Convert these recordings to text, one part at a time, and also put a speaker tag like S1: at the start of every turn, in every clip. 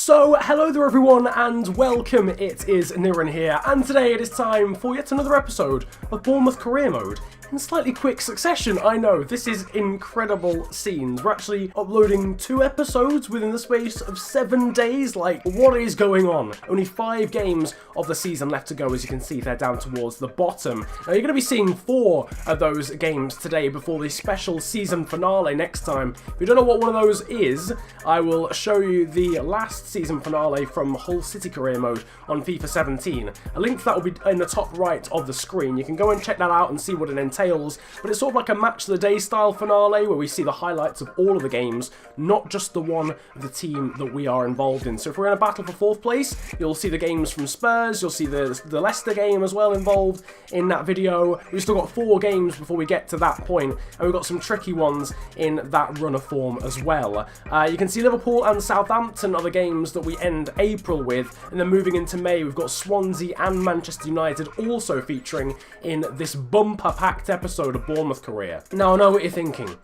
S1: So, hello there everyone and welcome, it is Niran here, and today it is time for yet another episode of Bournemouth Career Mode. In slightly quick succession, I know, this is incredible scenes. We're actually uploading 2 episodes within the space of 7 days, like, what is going on? Only 5 games of the season left to go, as you can see, they're down towards the bottom. Now, you're going to be seeing 4 of those games today before the special season finale next time. If you don't know what one of those is, I will show you the last season finale from Hull City Career Mode on FIFA 17. A link to that will be in the top right of the screen. You can go and check that out and see what it entails, but it's sort of like a match of the day style finale where we see the highlights of all of the games, not just the one of the team that we are involved in. So if we're in a battle for 4th place, you'll see the games from Spurs, you'll see the Leicester game as well involved in that video. We've still got 4 games before we get to that point, and we've got some tricky ones in that run of form as well. You can see Liverpool and Southampton are the games that we end April with, and then moving into May we've got Swansea and Manchester United also featuring in this bumper-packed episode of Bournemouth Career. Now, I know what you're thinking.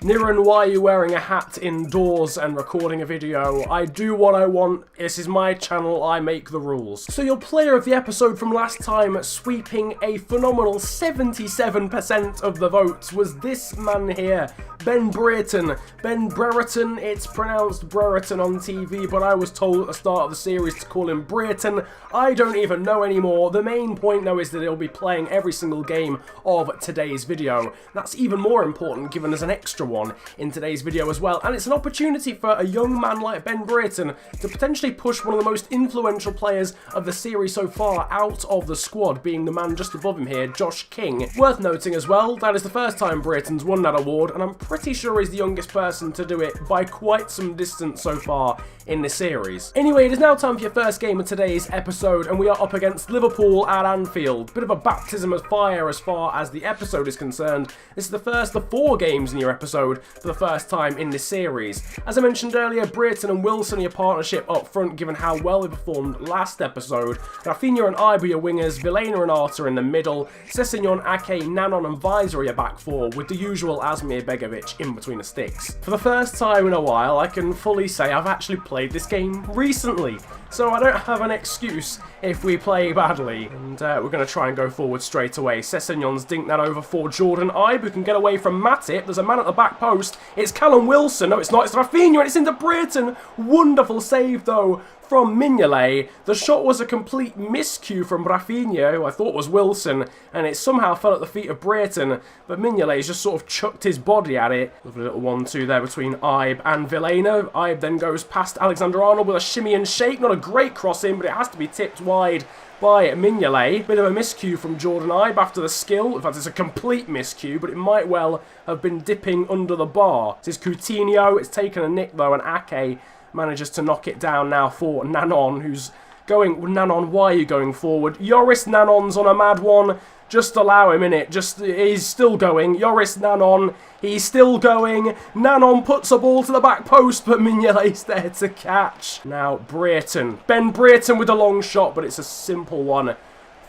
S1: Niran, why are you wearing a hat indoors and recording a video? I do what I want, this is my channel, I make the rules. So your player of the episode from last time, sweeping a phenomenal 77% of the votes, was this man here, Ben Brereton. Ben Brereton, it's pronounced Brereton on TV, but I was told at the start of the series to call him Brereton. I don't even know anymore. The main point though is that he'll be playing every single game of today's video. That's even more important given there's an extra one in today's video as well, and it's an opportunity for a young man like Ben Brereton to potentially push one of the most influential players of the series so far out of the squad, being the man just above him here, Josh King. Worth noting as well, that is the first time Brereton's won that award, and I'm pretty sure he's the youngest person to do it by quite some distance so far in this series. Anyway, it is now time for your first game of today's episode, and we are up against Liverpool at Anfield. Bit of a baptism of fire as far as the episode is concerned. This is the first of 4 games in your episode for the first time in this series. As I mentioned earlier, Brereton and Wilson are your partnership up front, given how well they performed last episode. Rafinha and Ibe are your wingers, Vilena and Arta in the middle, Sessegnon, Ake, Nanon and Weiser are your back 4, with the usual Asmir Begovic in between the sticks. For the first time in a while, I can fully say I've actually played this game recently, so I don't have an excuse if we play badly, and we're going to try and go forward straight away. Sessegnon's dinked that over for Jordan Ibe, who can get away from Matip. There's a man at the back post. It's Callum Wilson. No, it's not. It's Rafinha, and it's into Brereton. Wonderful save, though, from Mignolet. The shot was a complete miscue from Rafinha, who I thought was Wilson, and it somehow fell at the feet of Brereton, but Mignolet's just sort of chucked his body at it. Lovely little 1-2 there between Ibe and Vilena. Ibe then goes past Alexander-Arnold with a shimmy and shake. Not a great cross in, but it has to be tipped wide by Mignolet. Bit of a miscue from Jordan Ibe after the skill. In fact, it's a complete miscue, but it might well have been dipping under the bar. This is Coutinho. It's taken a nick, though, and Ake manages to knock it down now for Nanon, who's going... Nanon, why are you going forward? Yoris Nanon's on a mad one. Just allow him, innit? He's still going. Yoris Nanon, he's still going. Nanon puts a ball to the back post, but Mignolet's there to catch. Now, Brereton. Ben Brereton with a long shot, but it's a simple one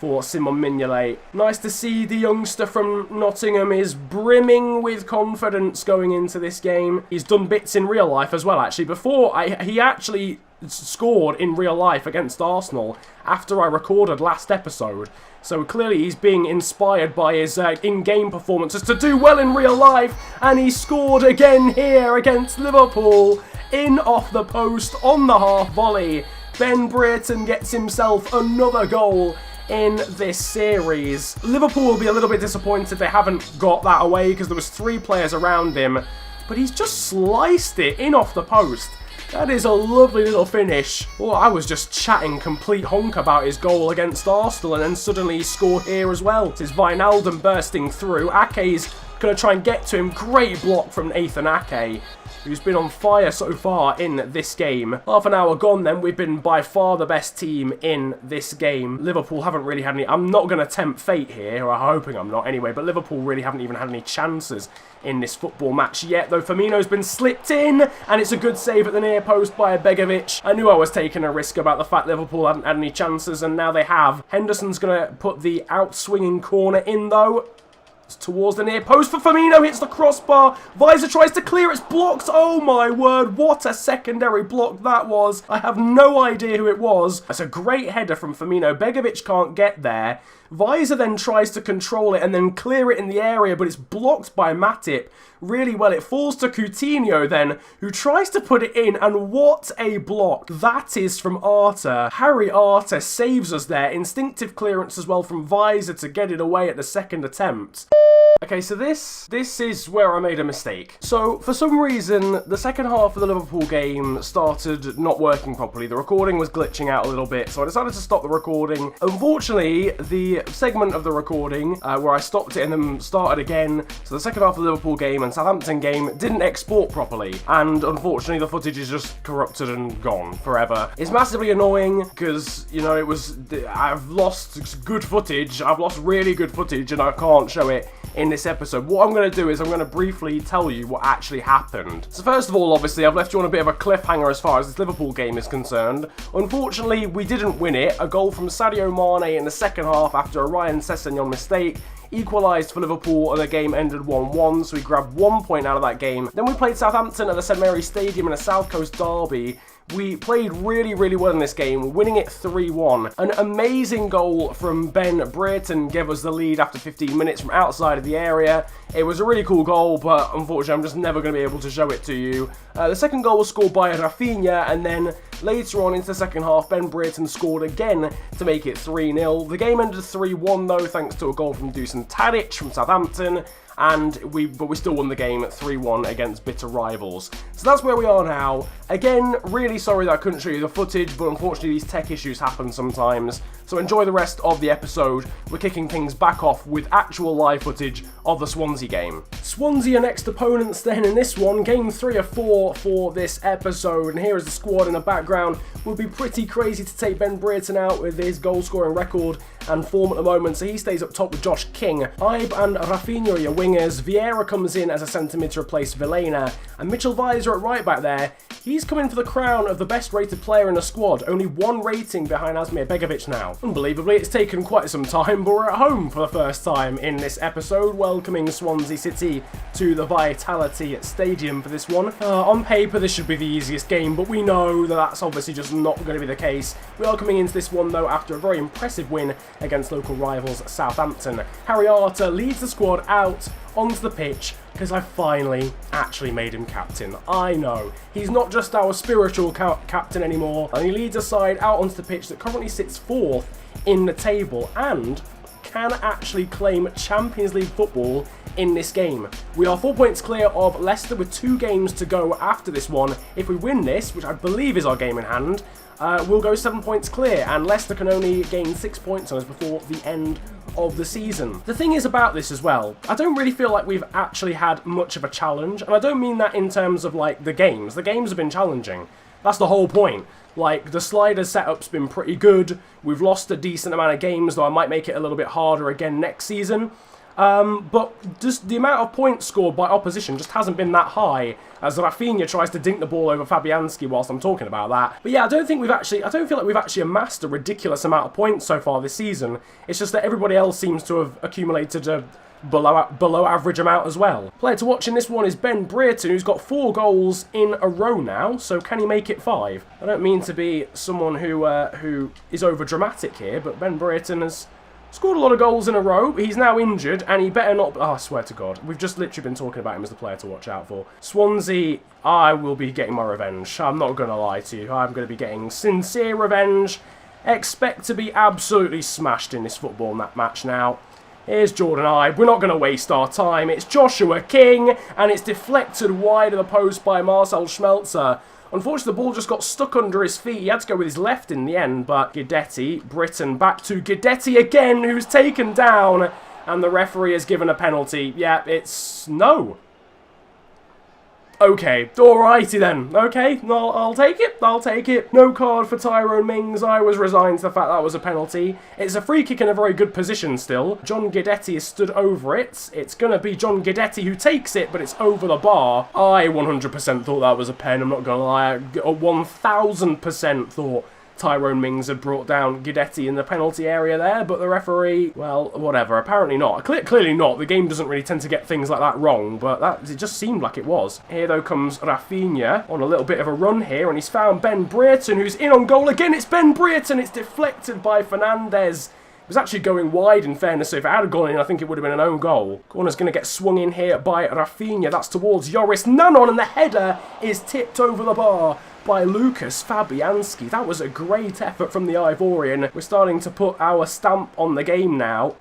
S1: for Simon Mignolet. Nice to see the youngster from Nottingham is brimming with confidence going into this game. He's done bits in real life as well, actually. He actually scored in real life against Arsenal after I recorded last episode. So clearly he's being inspired by his in-game performances to do well in real life, and he scored again here against Liverpool in off the post on the half volley. Ben Brereton gets himself another goal in this series. Liverpool will be a little bit disappointed they haven't got that away because there was 3 players around him, but he's just sliced it in off the post. That is a lovely little finish. Well, I was just chatting complete honk about his goal against Arsenal, and then suddenly he scored here as well. This is Wijnaldum bursting through. Ake's going to try and get to him. Great block from Nathan Ake, who's been on fire so far in this game. Half an hour gone then, we've been by far the best team in this game. Liverpool haven't really had any... I'm not going to tempt fate here, or I'm hoping I'm not anyway, but Liverpool really haven't even had any chances in this football match yet, though Firmino's been slipped in, and it's a good save at the near post by Begovic. I knew I was taking a risk about the fact Liverpool hadn't had any chances, and now they have. Henderson's going to put the out-swinging corner in, though. It's towards the near post for Firmino, hits the crossbar. Visor tries to clear, it's blocked. Oh my word, what a secondary block that was. I have no idea who it was. That's a great header from Firmino. Begovic can't get there. Visor then tries to control it and then clear it in the area, but it's blocked by Matip really well. It falls to Coutinho then, who tries to put it in, and what a block. That is from Arter. Harry Arter saves us there. Instinctive clearance as well from Visor to get it away at the second attempt. Okay, so this is where I made a mistake. So, for some reason, the second half of the Liverpool game started not working properly. The recording was glitching out a little bit, so I decided to stop the recording. Unfortunately, the segment of the recording where I stopped it and then started again, so the second half of the Liverpool game and Southampton game didn't export properly, and unfortunately the footage is just corrupted and gone forever. It's massively annoying because, you know, I've lost good footage, I've lost really good footage, and I can't show it in this episode. What I'm going to do is I'm going to briefly tell you what actually happened. So first of all, obviously, I've left you on a bit of a cliffhanger as far as this Liverpool game is concerned. Unfortunately, we didn't win it. A goal from Sadio Mane in the second half after a Ryan Sessegnon mistake equalised for Liverpool, and the game ended 1-1, so we grabbed 1 point out of that game. Then we played Southampton at the St Mary's Stadium in a South Coast derby. We played really, really well in this game, winning it 3-1. An amazing goal from Ben Brereton gave us the lead after 15 minutes from outside of the area. It was a really cool goal, but unfortunately I'm just never going to be able to show it to you. The second goal was scored by Rafinha, and then later on into the second half, Ben Brereton scored again to make it 3-0. The game ended 3-1 though, thanks to a goal from Dusan Tadic from Southampton. But we still won the game at 3-1 against bitter rivals. So that's where we are now. Again, really sorry that I couldn't show you the footage, but unfortunately these tech issues happen sometimes. So enjoy the rest of the episode. We're kicking things back off with actual live footage of the Swansea game. Swansea are next opponents then in this one, game 3 of 4 for this episode. And here is the squad in the background. Would be pretty crazy to take Ben Brereton out with his goal scoring record and form at the moment, so he stays up top with Josh King. Ibe and Rafinha are your wingers. Vieira comes in as a centre mid to replace Vilena, and Mitchell Visor at right back there. He's coming for the crown of the best rated player in the squad, only 1 rating behind Asmir Begovic now. Unbelievably, it's taken quite some time, but we're at home for the first time in this episode, welcoming Swansea City to the Vitality Stadium for this one. On paper, this should be the easiest game, but we know that that's obviously just not going to be the case. We are coming into this one, though, after a very impressive win against local rivals Southampton. Harry Arter leads the squad out onto the pitch because I finally actually made him captain. I know, he's not just our spiritual captain anymore, and he leads a side out onto the pitch that currently sits 4th in the table and can actually claim Champions League football in this game. We are 4 points clear of Leicester with 2 games to go after this one. If we win this, which I believe is our game in hand, we'll go 7 points clear, and Leicester can only gain 6 points on us before the end of the season. The thing is about this as well, I don't really feel like we've actually had much of a challenge, and I don't mean that in terms of like the games. The games have been challenging. That's the whole point. Like, the slider setup's been pretty good. We've lost a decent amount of games, though I might make it a little bit harder again next season. But just the amount of points scored by opposition just hasn't been that high, as Rafinha tries to dink the ball over Fabianski whilst I'm talking about that. But yeah, I don't feel like we've actually amassed a ridiculous amount of points so far this season. It's just that everybody else seems to have accumulated a below average amount as well. Player to watch in this one is Ben Brereton, who's got 4 goals in a row now, so can he make it 5? I don't mean to be someone who is over dramatic here, but Ben Brereton has scored a lot of goals in a row. He's now injured, and he better not... Oh, I swear to God. We've just literally been talking about him as the player to watch out for. Swansea, I will be getting my revenge. I'm not going to lie to you. I'm going to be getting sincere revenge. Expect to be absolutely smashed in this football match now. Here's Jordan Ibe. We're not going to waste our time. It's Joshua King, and it's deflected wide of the post by Marcel Schmelzer. Unfortunately, the ball just got stuck under his feet. He had to go with his left in the end, but Guidetti, Britain back to Guidetti again, who's taken down, and the referee has given a penalty. Yeah, it's no. Okay, alrighty then. Okay, I'll take it. I'll take it. No card for Tyrone Mings. I was resigned to the fact that was a penalty. It's a free kick in a very good position still. John Guidetti has stood over it. It's going to be John Guidetti who takes it, but it's over the bar. I 100% thought that was a pen. I'm not going to lie. I 1000% thought Tyrone Mings had brought down Guidetti in the penalty area there, but the referee, well, whatever, apparently not. Clearly not. The game doesn't really tend to get things like that wrong, but it just seemed like it was. Here, though, comes Rafinha on a little bit of a run here, and he's found Ben Brereton, who's in on goal again. It's Ben Brereton. It's deflected by Fernandez. It was actually going wide, in fairness, so if it had gone in, I think it would have been an own goal. Corner's going to get swung in here by Rafinha. That's towards Joris Nanon, and the header is tipped over the bar by Lucas Fabianski. That was a great effort from the Ivorian. We're starting to put our stamp on the game now.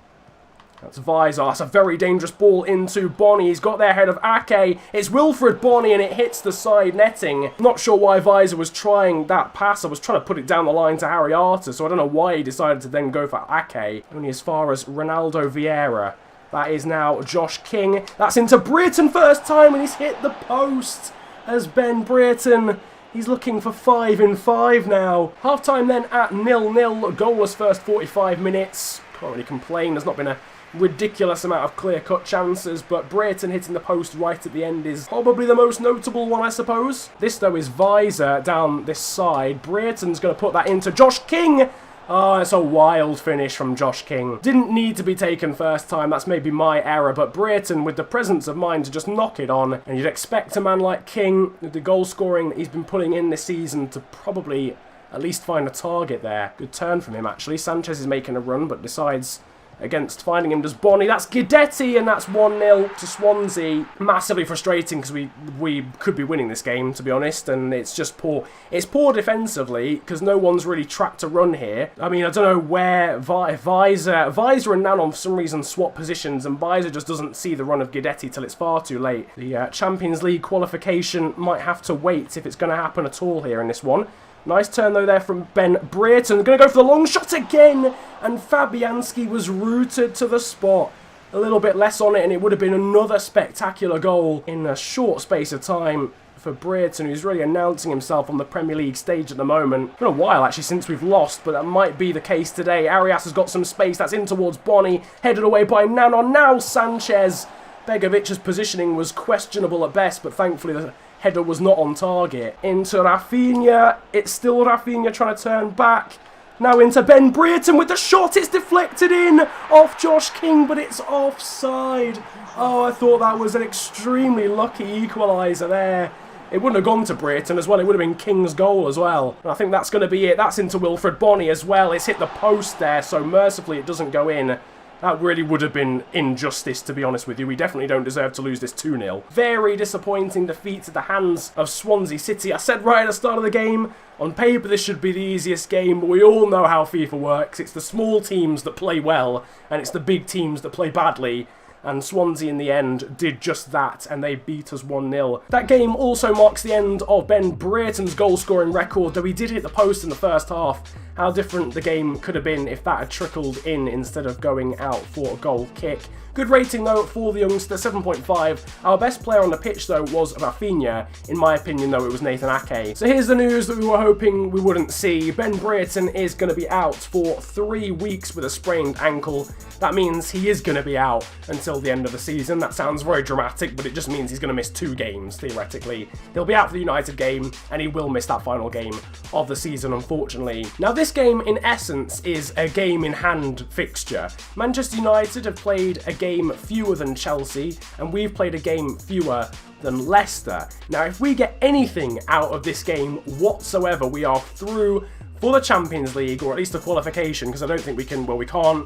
S1: That's Visor. That's a very dangerous ball into Bonny. He's got there ahead of Ake. It's Wilfred Bonny and it hits the side netting. Not sure why Visor was trying that pass. I was trying to put it down the line to Harry Arter, so I don't know why he decided to then go for Ake. Only as far as Ronaldo Vieira. That is now Josh King. That's into Brereton first time and he's hit the post as Ben Brereton. He's looking for 5 in 5 now. Half time then at 0-0. Goalless first 45 minutes. Can't really complain. There's not been a ridiculous amount of clear-cut chances, but Brereton hitting the post right at the end is probably the most notable one, I suppose. This, though, is Visor down this side. Brereton's going to put that into Josh King. Oh, it's a wild finish from Josh King. Didn't need to be taken first time, that's maybe my error, but Brereton with the presence of mind to just knock it on, and you'd expect a man like King, with the goal scoring that he's been putting in this season, to probably at least find a target there. Good turn from him, actually. Sanchez is making a run, but decides against finding him does Bonny. That's Guidetti, and that's 1-0 to Swansea. Massively frustrating because we could be winning this game, to be honest, and it's just poor. It's poor defensively because no one's really tracked a run here. I mean, I don't know where Visor and Nanon for some reason swap positions, and Visor just doesn't see the run of Guidetti till it's far too late. The Champions League qualification might have to wait if it's going to happen at all here in this one. Nice turn, though, there from Ben Brereton. Going to go for the long shot again. And Fabianski was rooted to the spot. A little bit less on it, and it would have been another spectacular goal in a short space of time for Brereton, who's really announcing himself on the Premier League stage at the moment. It's been a while, actually, since we've lost, but that might be the case today. Arias has got some space. That's in towards Bonny. Headed away by Nanon. Now Sanchez. Begovic's positioning was questionable at best, but thankfully the header was not on target. Into Rafinha. It's still Rafinha trying to turn back. Now into Ben Brereton with the shot. It's deflected in off Josh King, but it's offside. Oh, I thought that was an extremely lucky equaliser there. It wouldn't have gone to Brereton as well. It would have been King's goal as well. And I think that's going to be it. That's into Wilfred Bonny as well. It's hit the post there, so mercifully it doesn't go in. That really would have been injustice, to be honest with you. We definitely don't deserve to lose this 2-0. Very disappointing defeat at the hands of Swansea City. I said right at the start of the game, on paper this should be the easiest game, but we all know how FIFA works. It's the small teams that play well, and it's the big teams that play badly. And Swansea in the end did just that, and they beat us 1-0. That game also marks the end of Ben Brereton's goal-scoring record, though he did hit the post in the first half. How different the game could have been if that had trickled in instead of going out for a goal kick. Good rating, though, for the youngster, 7.5. Our best player on the pitch, though, was Rafinha. In my opinion, though, it was Nathan Ake. So here's the news that we were hoping we wouldn't see. Ben Brereton is going to be out for 3 weeks with a sprained ankle. That means he is going to be out until the end of the season. That sounds very dramatic, but it just means he's going to miss 2 games, theoretically. He'll be out for the United game, and he will miss that final game of the season, unfortunately. Now, this game, in essence, is a game-in-hand fixture. Manchester United have played a game fewer than Chelsea, and we've played a game fewer than Leicester. Now, if we get anything out of this game whatsoever, we are through for the Champions League, or at least the qualification, because I don't think we can, well, we can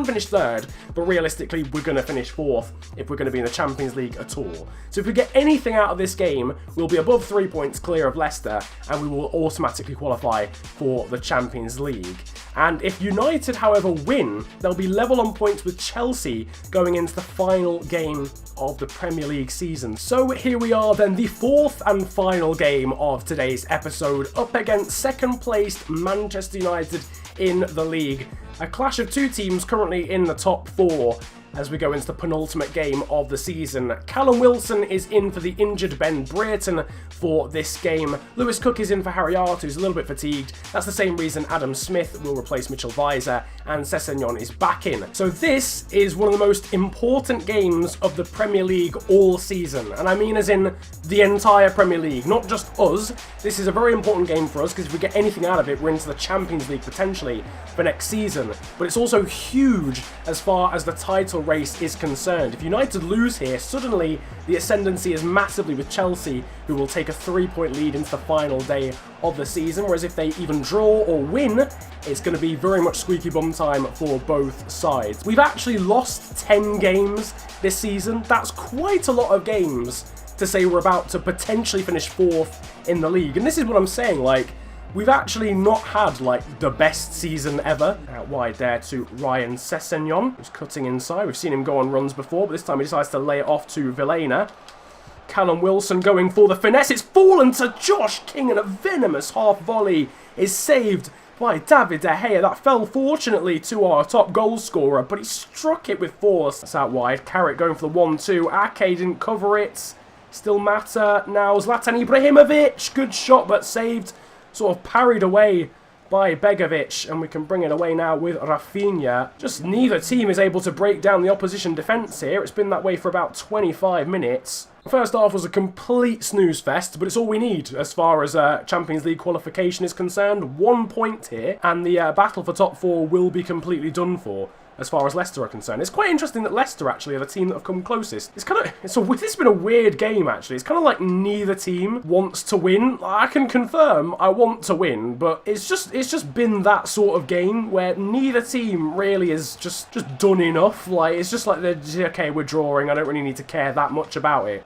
S1: finish 3rd, but realistically we're going to finish 4th if we're going to be in the Champions League at all. So if we get anything out of this game, we'll be above 3 points clear of Leicester, and we will automatically qualify for the Champions League. And if United, however, win, they'll be level on points with Chelsea going into the final game of the Premier League season. So here we are then, the 4th and final game of today's episode, up against 2nd placed Manchester United in the league. A clash of 2 teams currently in the top 4. as we go into the penultimate game of the season. Callum Wilson is in for the injured Ben Brereton for this game. Lewis Cook is in for Harry Art, who's a little bit fatigued. That's the same reason Adam Smith will replace Mitchell Weiser, and Sessegnon is back in. So this is one of the most important games of the Premier League all season, and I mean as in the entire Premier League, not just us. This is a very important game for us because if we get anything out of it, we're into the Champions League potentially for next season. But it's also huge as far as the title race is concerned. If United lose here, suddenly the ascendancy is massively with Chelsea, who will take a 3-point lead into the final day of the season, whereas if they even draw or win, it's going to be very much squeaky bum time for both sides. We've actually lost 10 games this season. That's quite a lot of games to say we're about to potentially finish 4th in the league. And this is what I'm saying, like, we've actually not had, like, the best season ever. Out wide there to Ryan Sessegnon, who's cutting inside. We've seen him go on runs before, but this time he decides to lay it off to Vilhena. Callum Wilson going for the finesse. It's fallen to Josh King, and a venomous half volley is saved by David De Gea. That fell fortunately to our top goal scorer, but he struck it with force. That's out wide. Carrick going for the 1-2. Ake didn't cover it. Still matter. Now Zlatan Ibrahimovic. Good shot, but saved. Sort of parried away by Begovic, and we can bring it away now with Rafinha. Just neither team is able to break down the opposition defence here. It's been that way for about 25 minutes. The first half was a complete snooze fest, but it's all we need as far as Champions League qualification is concerned. 1 point here, and the battle for top 4 will be completely done for as far as Leicester are concerned. It's quite interesting that Leicester actually are the team that have come closest. This has been a weird game actually. It's kind of like neither team wants to win. I can confirm I want to win, but it's just been that sort of game where neither team really is just done enough. Like, it's just like they're okay, we're drawing. I don't really need to care that much about it.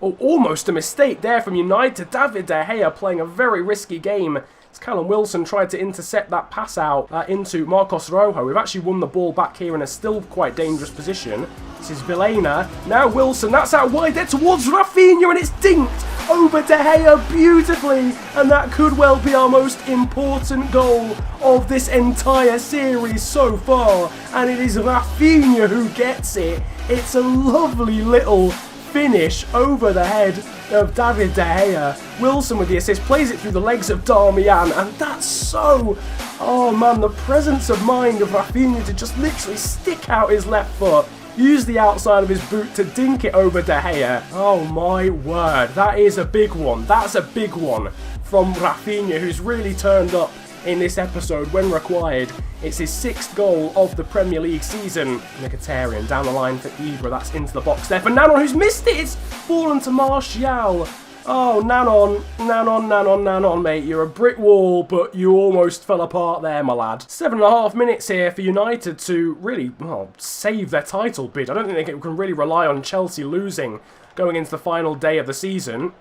S1: Oh, almost a mistake there from United. David De Gea playing a very risky game. As Callum Wilson tried to intercept that pass out into Marcos Rojo. We've actually won the ball back here in a still quite dangerous position. This is Vilhena. Now Wilson. That's out wide there towards Rafinha, and it's dinked over De Gea beautifully. And that could well be our most important goal of this entire series so far. And it is Rafinha who gets it. It's a lovely little finish over the head of David De Gea. Wilson with the assist, plays it through the legs of Darmian, and that's so... Oh man, the presence of mind of Rafinha to just literally stick out his left foot, use the outside of his boot to dink it over De Gea. Oh my word, that is a big one. That's a big one from Rafinha, who's really turned up in this episode when required. It's his 6th goal of the Premier League season. Mkhitaryan down the line for Ibra. That's into the box there for Nanon, who's missed it. It's fallen to Martial. Oh, Nanon, mate. You're a brick wall, but you almost fell apart there, my lad. 7.5 minutes here for United to really, well, save their title bid. I don't think they can really rely on Chelsea losing going into the final day of the season.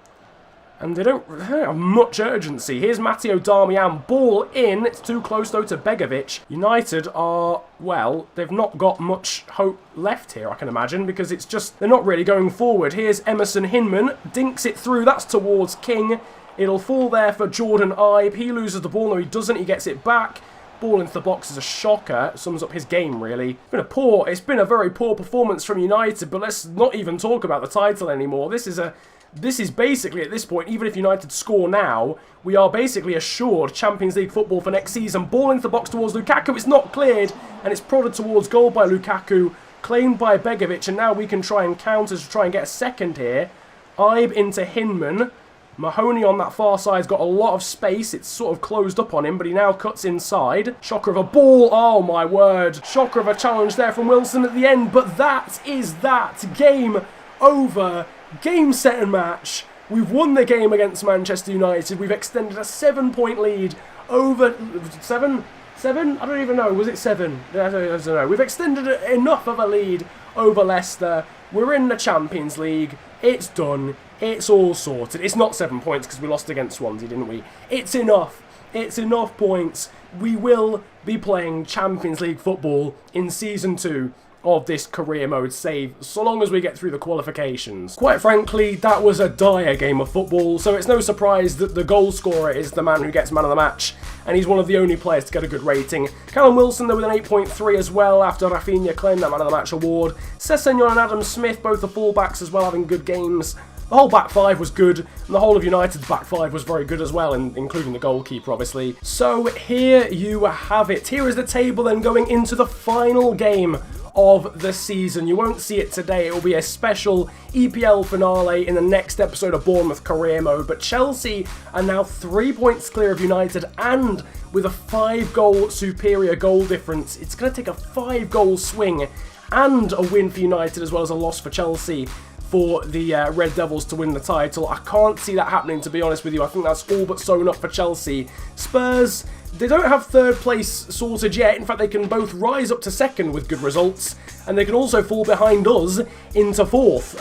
S1: And they don't have much urgency. Here's Matteo Darmian, ball in. It's too close, though, to Begovic. United are, well, they've not got much hope left here, I can imagine, because it's just, they're not really going forward. Here's Emerson Hinman, dinks it through. That's towards King. It'll fall there for Jordan Ibe. He loses the ball. No, he doesn't. He gets it back. Ball into the box is a shocker. Sums up his game, really. It's been a very poor performance from United, but let's not even talk about the title anymore. This is basically, at this point, even if United score now, we are basically assured Champions League football for next season. Ball into the box towards Lukaku. It's not cleared, and it's prodded towards goal by Lukaku, claimed by Begovic, and now we can try and counter to try and get a second here. Ibe into Hinman. Mahoney on that far side's got a lot of space. It's sort of closed up on him, but he now cuts inside. Shocker of a ball. Oh, my word. Shocker of a challenge there from Wilson at the end, but that is that. Game over. Game, set and match. We've won the game against Manchester United. We've extended a 7-point lead over... 7? I don't even know. Was it 7? I don't know. We've extended enough of a lead over Leicester. We're in the Champions League. It's done. It's all sorted. It's not 7 points because we lost against Swansea, didn't we? It's enough. It's enough points. We will be playing Champions League football in Season 2 of this career mode save, so long as we get through the qualifications. Quite frankly, that was a dire game of football, so it's no surprise that the goal scorer is the man who gets man of the match, and he's one of the only players to get a good rating. Callum Wilson, though, with an 8.3 as well, after Rafinha claimed that man of the match award. Sessegnon and Adam Smith, both the fullbacks as well, having good games. The whole back five was good, and the whole of United's back five was very good as well, including the goalkeeper, obviously. So here you have it. Here is the table then going into the final game of the season. You won't see it today. It will be a special EPL finale in the next episode of Bournemouth Career Mode. But Chelsea are now 3 points clear of United, and with a 5-goal superior goal difference, it's going to take a 5-goal swing and a win for United as well as a loss for Chelsea for the Red Devils to win the title. I can't see that happening, to be honest with you. I think that's all but sewn up for Chelsea. Spurs, they don't have third place sorted yet. In fact, they can both rise up to second with good results, and they can also fall behind us into fourth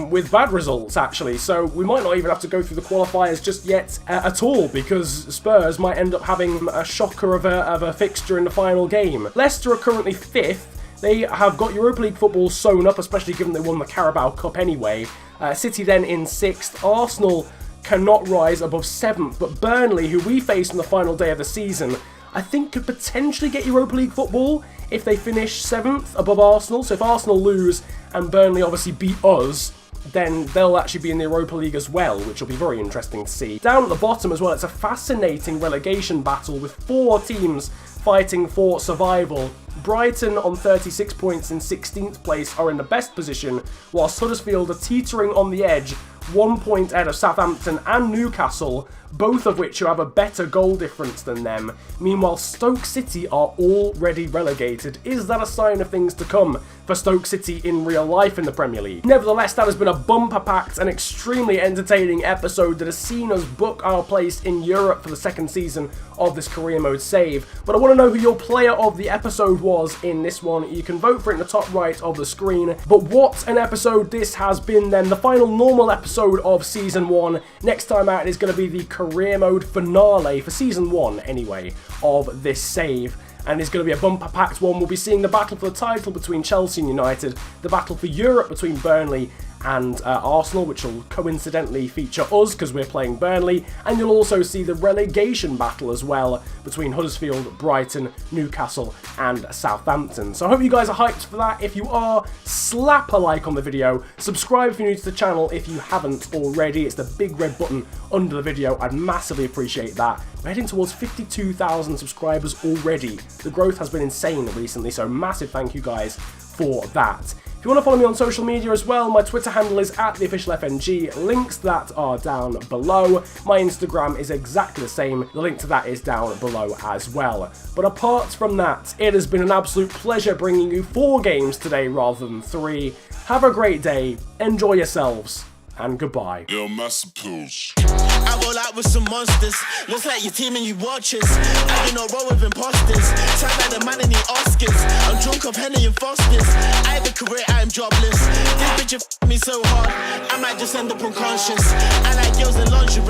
S1: with bad results, actually. So we might not even have to go through the qualifiers just yet at all, because Spurs might end up having a shocker of a fixture in the final game. Leicester are currently 5th. They have got Europa League football sewn up, especially given they won the Carabao Cup anyway. City then in 6th. Arsenal cannot rise above 7th, but Burnley, who we face on the final day of the season, I think could potentially get Europa League football if they finish 7th above Arsenal. So if Arsenal lose and Burnley obviously beat us, then they'll actually be in the Europa League as well, which will be very interesting to see. Down at the bottom as well, it's a fascinating relegation battle with 4 teams fighting for survival. Brighton on 36 points in 16th place are in the best position, whilst Huddersfield are teetering on the edge, 1 point ahead of Southampton and Newcastle, both of which have a better goal difference than them. Meanwhile, Stoke City are already relegated. Is that a sign of things to come for Stoke City in real life in the Premier League? Nevertheless, that has been a bumper-packed and extremely entertaining episode that has seen us book our place in Europe for the second season of this career mode save. But I want to know who your player of the episode was in this one. You can vote for it in the top right of the screen. But what an episode this has been then. The final normal episode of Season 1. Next time out is going to be the career mode finale for Season 1 anyway of this save. And it's going to be a bumper-packed one. We'll be seeing the battle for the title between Chelsea and United, the battle for Europe between Burnley and Arsenal, which will coincidentally feature us because we're playing Burnley, and you'll also see the relegation battle as well between Huddersfield, Brighton, Newcastle and Southampton. So I hope you guys are hyped for that. If you are, slap a like on the video, subscribe if you're new to the channel if you haven't already. It's the big red button under the video. I'd massively appreciate that. We're heading towards 52,000 subscribers already. The growth has been insane recently, so massive thank you guys for that. If you want to follow me on social media as well, my Twitter handle is @theofficialfng. Links to that are down below. My Instagram is exactly the same. The link to that is down below as well. But apart from that, it has been an absolute pleasure bringing you 4 games today rather than 3. Have a great day, enjoy yourselves, and goodbye.
S2: Yo, Massappels. I roll out with some monsters. Looks like your team and you watchers. I do not roll with imposters. Sound like the man in the Oscars. I'm drunk off Henny and Foster's. I have a career, I am jobless. This bitch f me so hard, I might just end up unconscious. I like girls in lingerie,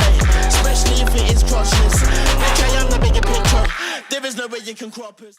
S2: especially if it is crotchless. Bitch, I am the bigger picture. There is no way you can crop us.